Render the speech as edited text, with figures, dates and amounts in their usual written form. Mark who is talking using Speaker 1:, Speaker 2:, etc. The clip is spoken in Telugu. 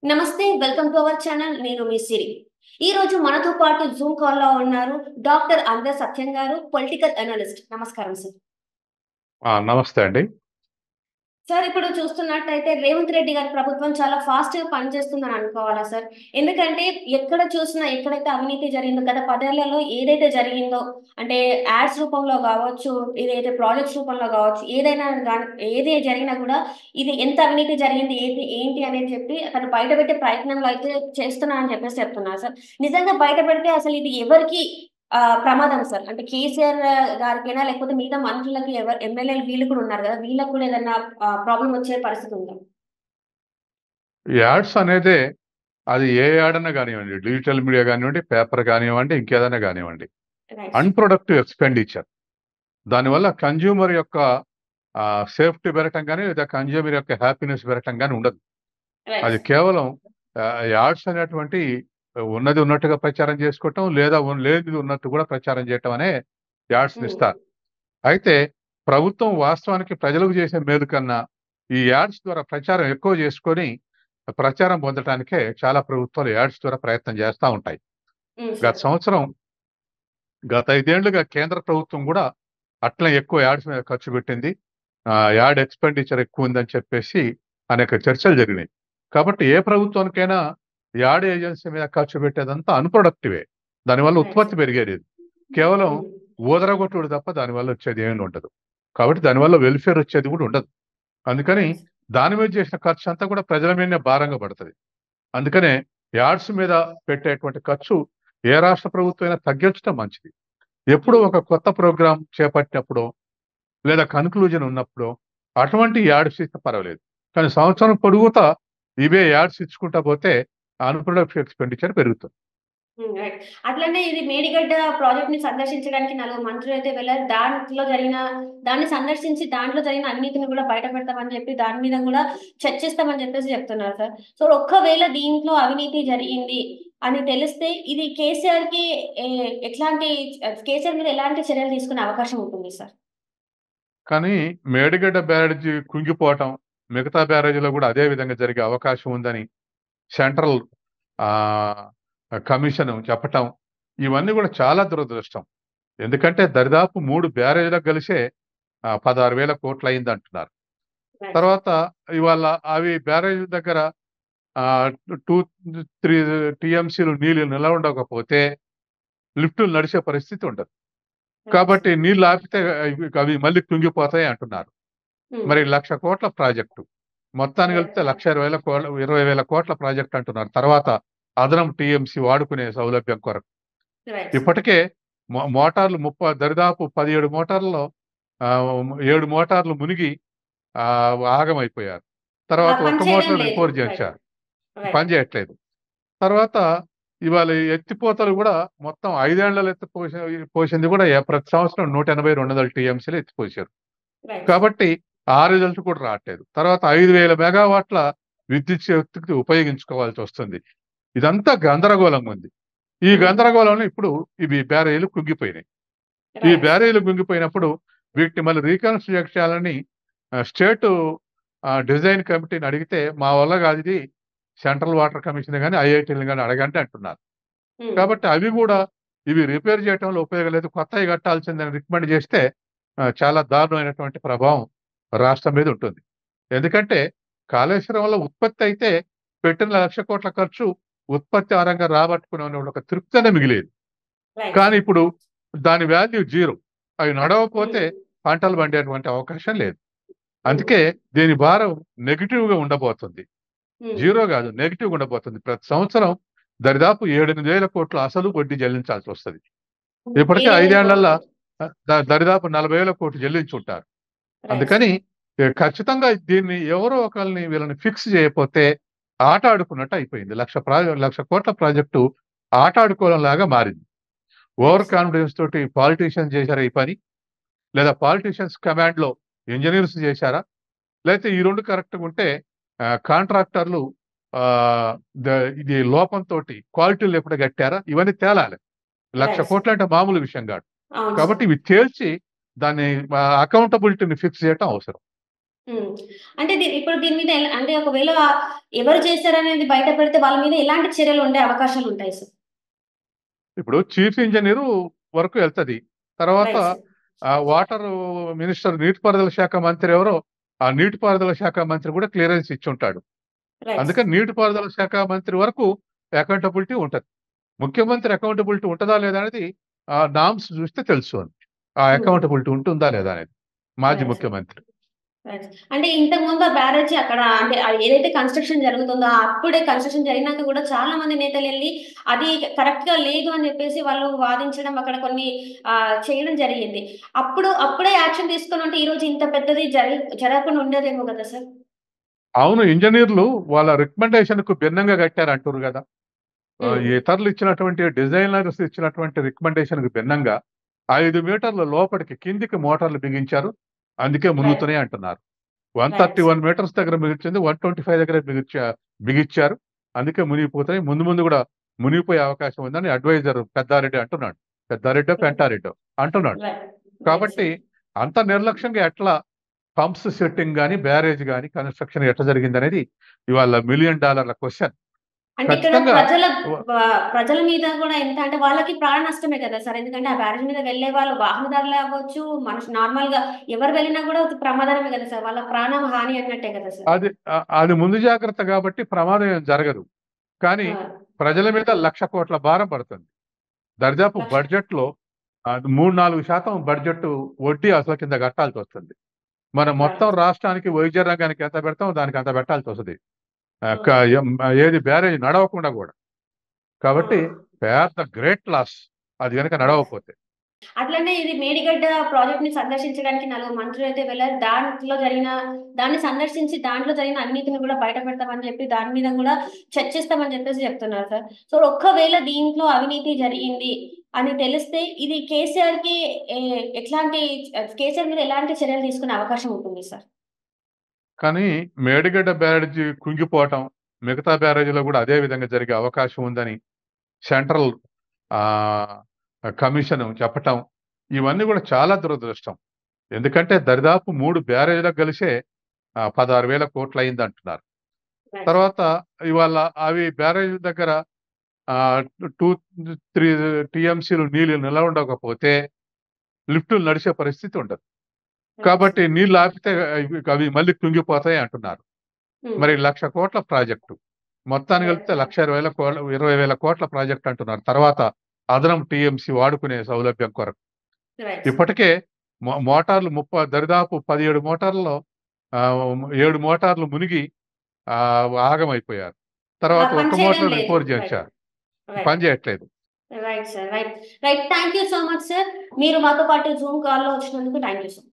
Speaker 1: నమస్తే. Welcome to our channel. నేను మీ సిరి. ఈరోజు మనతో పాటు జూమ్ కాల్‌లో ఉన్నారు డాక్టర్ అందె సత్యం గారు, పొలిటికల్ అనలిస్ట్. నమస్కారం సార్.
Speaker 2: నమస్తే అండి.
Speaker 1: సార్ ఇప్పుడు చూస్తున్నట్టయితే రేవంత్ రెడ్డి గారి ప్రభుత్వం చాలా ఫాస్ట్‌గా పనిచేస్తుందని అనుకోవాలా సార్? ఎందుకంటే ఎక్కడ చూసినా ఎక్కడైతే అవినీతి జరిగిందో గత 10 ఏళ్లలో ఏదైతే జరిగిందో అంటే యాడ్స్ రూపంలో గావచ్చు, ఏదైతే ప్రాజెక్ట్స్ రూపంలో గావచ్చు, ఏదైనా గాని ఏది జరిగినా గూడా ఇది ఎంత అవినీతి జరిగింది, ఏంటి అనేది చెప్పి అతను బయటపెట్టే ప్రయత్నంలో అయితే చేస్తున్నా అని చెప్పేసి చెప్తున్నారు సార్. నిజంగా బయటపెడితే అసలు ఇది ఎవరికి ప్రమాదం సార్. అంటే కేసీఆర్ గారికైనా లేకపోతే మిగతా మంత్రులకి ఎమ్మెల్యేలు వీళ్ళు కూడా ఉన్నారు గదా! వీళ్ళకి కూడా ఏదన్నా ప్రాబ్లమ్ వచ్చే పరిస్థితి ఉందా?
Speaker 2: యాడ్స్ అనేదే అది ఏ యాడ్ అన్నా గానివ్వండి, డిజిటల్ మీడియా గానివ్వండి, పేపర్ గానివ్వండి, ఇంకేదైనా గానివ్వండి.
Speaker 1: రైట్.
Speaker 2: Unproductive expenditure. దానివల్ల కన్జ్యూమర్ యొక్క సేఫ్టీ పెరగటం గాని, లేదా కన్జ్యూమర్ యొక్క హ్యాపీనెస్ పెరగటం గాని ఉండదు.
Speaker 1: రైట్.
Speaker 2: అది కేవలం యాడ్స్ అనేటువంటి ఉన్నది ఉన్నట్టుగా ప్రచారం చేసుకోవటం, లేదా లేనిది ఉన్నట్టు కూడా ప్రచారం చేయటం అనే
Speaker 1: హ్మ్.
Speaker 2: యాడ్స్‌నిస్తారు. అయితే ప్రభుత్వం వాస్తవానికి ప్రజలకు చేసే మేలు కన్నా, ఈ యాడ్స్ ద్వారా ప్రచారం ఎక్కువ చేసుకొని, ప్రచారం పొందటానికే చాలా ప్రభుత్వాలు యాడ్స్ ద్వారా ప్రయత్నం చేస్తా ఉంటాయి.
Speaker 1: హ్మ్.
Speaker 2: గత
Speaker 1: సార్.
Speaker 2: సంవత్సరం, గత 5 ఏళ్లుగా కేంద్ర ప్రభుత్వం గూడా అట్లే ఎక్కువ యాడ్స్ మీద ఖర్చు పెట్టింది. యాడ్ ఎక్స్‌పెండిచర్ ఎక్కువుందని చెప్పేసి అనేక చర్చలు జరిగినాయి. కాబట్టి ఏ ప్రభుత్వానికైనా యాడ్ ఏజెన్సీ మీద ఖర్చు పెట్టేదంతా అన్‌ప్రొడక్టివే. దానివల్ల
Speaker 1: రైట్
Speaker 2: ఉత్పత్తి
Speaker 1: సార్.
Speaker 2: పెరిగేది లేదు. కేవలం
Speaker 1: హ్మ్.
Speaker 2: ఊదరగొట్టుడు తప్ప దానివల్ల వచ్చేది ఏమీ ఉండదు. కాబట్టి దానివల్ల వెల్‌ఫేర్ వచ్చేది గూడా ఉండదు. అందుకని
Speaker 1: రైట్.
Speaker 2: దాని మీద చేసిన ఖర్చంతా కూడా ప్రజల మీదనే భారంగా పడతది. అందుకనే యాడ్స్ మీద పెట్టేటువంటి ఖర్చు ఏ రాష్ట్ర ప్రభుత్వమైనా తగ్గించడం మంచిది. ఎప్పుడో
Speaker 1: హ్మ్.
Speaker 2: ఒక కొత్త ప్రోగ్రామ్ చేపట్టినప్పుడో, లేదా కన్‌క్లూజన్ ఉన్నప్పుడో అటువంటి యాడ్స్ ఇస్తే పర్వాలేదు. కానీ సంవత్సరం పొడుగుతా ఇవే యాడ్స్ ఇచ్చుకుంటా పోతే అన్‌ప్రొడక్టివ్ ఎక్స్‌పెండిచర్ పెరుగుతుంది.
Speaker 1: హ్మ్. రైట్. అట్లనే ఇది మేడిగడ్డ ప్రాజెక్ట్‌ని సందర్శించడానికి నలుగురు మంత్రులైతే వెళ్లారు. దాన్ని సందర్శించి దాంట్లో జరిగిన అవినీతిని గూడా బయట పెడతామని జెప్పి దాని మీద గూడా చర్చిస్తామని జెప్పేసి చెప్తున్నారు సార్. సో, ఒక్కవేళ దీంట్లో అవినీతి జరిగింది అని తెలిస్తే ఇది కేసీఆర్‌కి ఎ ఎట్లాంటి కేసీఆర్ మీద ఎలాంటి చర్యలు తీసుకునే అవకాశం ఉంటుంది సార్?
Speaker 2: కానీ మేడిగడ్డ బ్యారేజీ కుంగిపోవటం, మిగతా బ్యారేజీలో గూడా అదే విధంగా జరిగే అవకాశం ఉందని సెంట్రల్ ఆహ్, కమిషన్ చెప్పటం, ఇవన్నీ గూడా చాలా దురదృష్టం. ఎందుకంటే దరిదాపు 3 బ్యారేజ్‌లకు కలిసే 16,000 కోట్లయిందంటున్నారు.
Speaker 1: రైట్.
Speaker 2: తర్వాత ఇవాళ అవి బ్యారేజ్ దగ్గర 2, 3 టీఎంసీలు నీళ్లు నిలవ ఉండకపోతే లిఫ్టులు నడిచే పరిస్థితి ఉండదు.
Speaker 1: రైట్.
Speaker 2: కాబట్టి నీళ్లు ఆపితే అవి మళ్ళీ కుంగిపోతాయి అంటున్నారు.
Speaker 1: హ్మ్.
Speaker 2: మరి 1,00,000 కోట్ల ప్రాజెక్టు. మొత్తానికి
Speaker 1: రైట్.
Speaker 2: కలిపితే 1,20,000 కోట్ల ప్రాజెక్ట్ అంటున్నారు. తర్వాత అదనపు టీఎంసీ వాడుకునే సౌలభ్యం కొరకు.
Speaker 1: రైట్.
Speaker 2: ఇప్పటికే మోటార్లు దరిదాపు 17 మోటార్లలో 7 మోటార్లు మునిగి ఆగమైపోయారు. తర్వాత
Speaker 1: పని
Speaker 2: ఒక్క
Speaker 1: చేయడం
Speaker 2: మోటార్
Speaker 1: లేదు.
Speaker 2: Repair
Speaker 1: right.
Speaker 2: చేశారు.
Speaker 1: రైట్.
Speaker 2: పని చేయట్లేదు. తర్వాత ఇవాళ ఈ ఎత్తిపోతలు గూడా మొత్తం 5 ఏళ్లలో పోసింది గూడా ప్రతి సంవత్సరం 180, 200 టీఎంసీలు ఎత్తిపోశారు.
Speaker 1: రైట్.
Speaker 2: కాబట్టి ఆ రిజల్ట్ కూడా రాట్లేదు. తర్వాత 5,000 మెగావాట్ల విద్యుత్ శక్తికి ఉపయోగించుకోవాల్సొస్తుంది. ఇదంతా గందరగోళంగా ఉంది. ఈ
Speaker 1: హ్మ్.
Speaker 2: గందరగోళంలో ఇప్పుడు ఇవి బ్యారేజీలు కుంగిపోయినాయి. ఈ
Speaker 1: రైట్.
Speaker 2: బ్యారేజీలు కుంగిపోయినప్పుడు వీటిని మళ్ళీ రీకన్‌స్ట్రక్ట్ చేయాలని స్టేటు డిజైన్ కమిటీని అడిగితే మా వల్ల కాదిది. సెంట్రల్ వాటర్ కమిషన్ గాని, ఐఐటీలని గాని అడగండి అంటున్నారు.
Speaker 1: హ్మ్.
Speaker 2: కాబట్టి అవి గూడా ఇవి రిపేర్ చేయటంలో ఉపయోగం లేదు. కొత్తయి కట్టాల్సిందని రికమెండ్ చేస్తే చాలా దారుణమైనటువంటి ప్రభావం రాష్ట్రం మీద ఉంటుంది. ఎందుకంటే కాళేశ్వరం వల్ల ఉత్పత్తి అయితే పెట్టిన 1,00,000 కోట్ల ఖర్చు ఉత్పత్తి పరంగా రాబట్టుకునే ఒక తృప్తనే మిగిలేది.
Speaker 1: రైట్
Speaker 2: కానీ
Speaker 1: సార్.
Speaker 2: ఇప్పుడు దాని వాల్యూ 0. అవి నడవకపోతే
Speaker 1: హ్మ్.
Speaker 2: పంటలు పండేటువంటి అవకాశం లేదు.
Speaker 1: హ్మ్.
Speaker 2: అందుకే దీని భారం నెగెటివ్‌గా ఉండబోతుంది.
Speaker 1: హ్మ్.
Speaker 2: 0 గాదు. నెగెటివ్‌గా ఉండబోతుంది. ప్రతి సంవత్సరం దరిదాపు 7, 8,000 కోట్ల అసలు, వడ్డీ చెల్లించాల్సొస్తది. ఇప్పటికే
Speaker 1: 7,000
Speaker 2: 5 ఏళ్లలో
Speaker 1: కోట్లు.
Speaker 2: దరిదాపు 40,000 కోట్లు చెల్లించుంటారు.
Speaker 1: రైట్
Speaker 2: అందుకని
Speaker 1: సార్.
Speaker 2: ఖచ్చితంగా దీన్ని ఎవరో ఒకళ్ళని వీళ్ళని ఫిక్స్ చేయకపోతే ఆట ఆడుకున్నట్టు అయిపోయింది. 1,00,000 కోట్ల ప్రాజెక్టు ఆట ఆడుకోవడంలాగా మారింది.
Speaker 1: Right
Speaker 2: over
Speaker 1: sir.
Speaker 2: కాన్ఫిడెన్స్ తోటి పాలిటీషియన్స్ చేశారా ఈ పని? లేదా పాలిటీషియన్స్ కమాండ్‌లో ఇంజినీర్స్ చేశారా? లేతే ఈ 2 కరెక్ట్‌గుంటే కాంట్రాక్టర్లు ఆహ్, ద ఇది లోపంతోటి క్వాలిటీ లేకుండా కట్టారా? ఇవన్నీ తేలాలి. 1,00,000
Speaker 1: రైట్ సార్.
Speaker 2: కోట్లంటే మామూలు విషయం గాదు.
Speaker 1: అవును సార్.
Speaker 2: కాబట్టి ఇవి తేల్చి దాన్ని అకౌంటబిలిటీని ఫిక్స్ చేయటం అవసరం.
Speaker 1: హ్మ్. అంటే ఇప్పుడు దీని మీద అంటే ఒకవేళ ఎవరు చేశారనేది బయట పెడితే వాళ్ళ మీద ఎలాంటి చర్యలు ఉండే అవకాశాలుంటాయి సార్?
Speaker 2: ఇప్పుడు చీఫ్ ఇంజినీరు వరకు వెళ్తది. తర్వాత
Speaker 1: రైట్ సార్.
Speaker 2: వాటరు మినిస్టర్ నీటిపారుదల శాఖ మంత్రి ఎవరో, ఆ నీటిపారుదల శాఖ మంత్రి కూడా క్లియరెన్స్ ఇచ్చుంటాడు.
Speaker 1: Right sir.
Speaker 2: అందుకని నీటిపారుదల శాఖ మంత్రి వరకు అకౌంటబిలిటీ ఉంటది. ముఖ్యమంత్రి అకౌంటబిలిటీ ఉంటదా లేదా అనేది నార్మ్స్ చూస్తే తెలుసు అని. ఆ
Speaker 1: హ్మ్.
Speaker 2: అకౌంటబిలిటీ ఉంటుందా లేదా అనేది. మాజీ
Speaker 1: రైట్ సార్.
Speaker 2: ముఖ్యమంత్రి.
Speaker 1: రైట్. అంటే ఇంతకుముందు ఆ బ్యారేజీ అక్కడ అంటే ఏదైతే కన్‌స్ట్రక్షన్ జరుగుతుందో అప్పుడే కన్‌స్ట్రక్షన్ జరిగినాక గూడా చాలా మంది నేతలెళ్లి అది కరెక్ట్‌గా లేదు అని జెప్పేసి వాళ్ళు వాదించడం అక్కడ కొన్ని చేయడం జరిగింది. అప్పుడే యాక్షన్ తీసుకొనుంటే ఈరోజు ఇంత పెద్దది జరగకుండా ఉండేదేమో గదా సార్!
Speaker 2: అవును. ఇంజినీర్లు వాళ్ళ రికమెండేషన్‌కు భిన్నంగా కట్టారంటుర్రు గదా!
Speaker 1: హ్మ్.
Speaker 2: ఇతరులు ఇచ్చినటువంటి డిజైనర్స్ ఇచ్చినటువంటి రికమెండేషన్‌కి భిన్నంగా 5 మీటర్ల లోపటికి కిందికి మోటార్లు బిగించారు. అందుకే
Speaker 1: రైట్.
Speaker 2: మునుగుతున్నాయి అంటున్నారు.
Speaker 1: Right
Speaker 2: 131
Speaker 1: sir.
Speaker 2: మీటర్స్ దగ్గర బిగించింది. 125 దగ్గర బిగిచ్చారు. అందుకే మునిగిపోతున్నాయి. ముందు ముందు గూడా మునిగిపోయే అవకాశం ఉందని అడ్వైజర్ పెద్దారెడ్డి అంటున్నాడు. పెద్దారెడ్డో,
Speaker 1: హ్మ్.
Speaker 2: పెంటారెడ్డో అంటున్నాడు.
Speaker 1: రైట్. రైట్
Speaker 2: కాబట్టి
Speaker 1: సార్.
Speaker 2: అంత నిర్లక్ష్యంగా ఎట్లా పంప్స్ సెట్టింగ్ గాని, బ్యారేజ్ గాని కన్‌స్ట్రక్షన్ ఎట్లా జరిగిందనేది ఇవాళ $1,000,000 క్వెషన్.
Speaker 1: అంటే ఇక్కడ
Speaker 2: ఖచ్చితంగా వ
Speaker 1: ప్రజల మీద గూడా ఎంత అంటే వాళ్ళకి ప్రాణ నష్టమే కదా సార్! ఎందుకంటే ఆ బ్యారేజ్ మీద వెళ్ళే వాళ్ళు వాహనదారులే అవ్వచ్చు, నార్మల్‌గా ఎవరు వెళ్ళినా గూడా అది ప్రమాదమే కదా సార్! వాళ్ళ ప్రాణం హాని అన్నట్టే కదా సార్!
Speaker 2: అది ముందు జాగ్రత్త గాబట్టి ప్రమాదం ఏం జరగదు. కానీ
Speaker 1: ఆ!
Speaker 2: ప్రజల మీద 1,00,00,000,00,000 భారం పడుతుంది. దర్దాపు
Speaker 1: లక్ష
Speaker 2: బడ్జెట్‌లో 3, 4% బడ్జెట్ వడ్డీ అసలు కింద కట్టాల్సొస్తుంది. మనం మొత్తం
Speaker 1: రైట్.
Speaker 2: రాష్ట్రానికి వైద్య రంగానికి ఎంత పెడతామో దానికి అంత పెట్టాల్సొస్తది. ఆహ్, క
Speaker 1: ఓకే.
Speaker 2: ఎం ఏది బ్యారేజ్ నడవకుండా గూడా.
Speaker 1: ఆ!
Speaker 2: కాబట్టి పెద్ద గ్రేట్ లాస్ అది గనక
Speaker 1: రైట్.
Speaker 2: నడవకపోతే.
Speaker 1: అట్లనే ఇది మేడిగడ్డ ప్రాజెక్ట్‌ని సందర్శించడానికి నలుగురు మంత్రులైతే వెళ్లారు. దాన్ని సందర్శించి దాంట్లో జరిగిన అవినీతిని గూడా బయట పెడతామని జెప్పి దాని మీద గూడా చర్చిస్తామని జెప్పేసి చెప్తున్నారు సార్. సో, ఒక్కవేళ దీంట్లో అవినీతి జరిగింది అని తెలిస్తే ఇది కేసీఆర్‌కి ఎ ఎట్లాంటి కేసీఆర్ మీద ఎలాంటి చర్యలు తీసుకునే అవకాశం ఉంటుంది సార్?
Speaker 2: కానీ మేడిగడ్డ బ్యారేజీ కుంగిపోవటం, మిగతా బ్యారేజీలో గూడా అదే విధంగా జరిగే అవకాశం ఉందని సెంట్రల్ ఆహ్, కమిషన్ చెప్పటం, ఇవన్నీ గూడా చాలా దురదృష్టం. ఎందుకంటే దరిదాపు 3 బ్యారేజ్‌లకు కలిసే 16,000 కోట్లు అయిందంటున్నారు.
Speaker 1: రైట్.
Speaker 2: తర్వాత ఇవాళ అవి బ్యారేజ్ దగ్గర 2, 3 టీఎంసీలు నీళ్లు నిలవ ఉండకపోతే లిఫ్టులు నడిచే పరిస్థితి ఉండదు.
Speaker 1: రైట్
Speaker 2: కాబట్టి
Speaker 1: సార్.
Speaker 2: నీళ్లు ఆపితే అవి మళ్ళీ కుంగిపోతాయి అంటున్నారు.
Speaker 1: హ్మ్.
Speaker 2: మరి 1,00,00,000 ప్రాజెక్టు. మొత్తానికి
Speaker 1: రైట్.
Speaker 2: కలిపితే 20,000 ప్రాజెక్ట్ అంటున్నారు. తర్వాత అదనపు టీఎంసీ వాడుకునే సౌలభ్యం కొరకు.
Speaker 1: Right sir.
Speaker 2: ఇప్పటికే మోటార్లు దరిదాపు 17 మోటార్లలో 7 మోటార్లు మునిగి ఆగమైపోయారు. తర్వాత
Speaker 1: పని
Speaker 2: ఒక్క
Speaker 1: చేయడం
Speaker 2: మోటార్
Speaker 1: లేదు.
Speaker 2: Repair
Speaker 1: right.
Speaker 2: చేయించారు.
Speaker 1: రైట్.
Speaker 2: పని చేయట్లేదు.
Speaker 1: Right sir. Right. Right. Thank you so much sir. మీరు మాతో పాటు జూమ్ కాల్‌లో వచ్చినందుకు థాంక్ యూ సార్.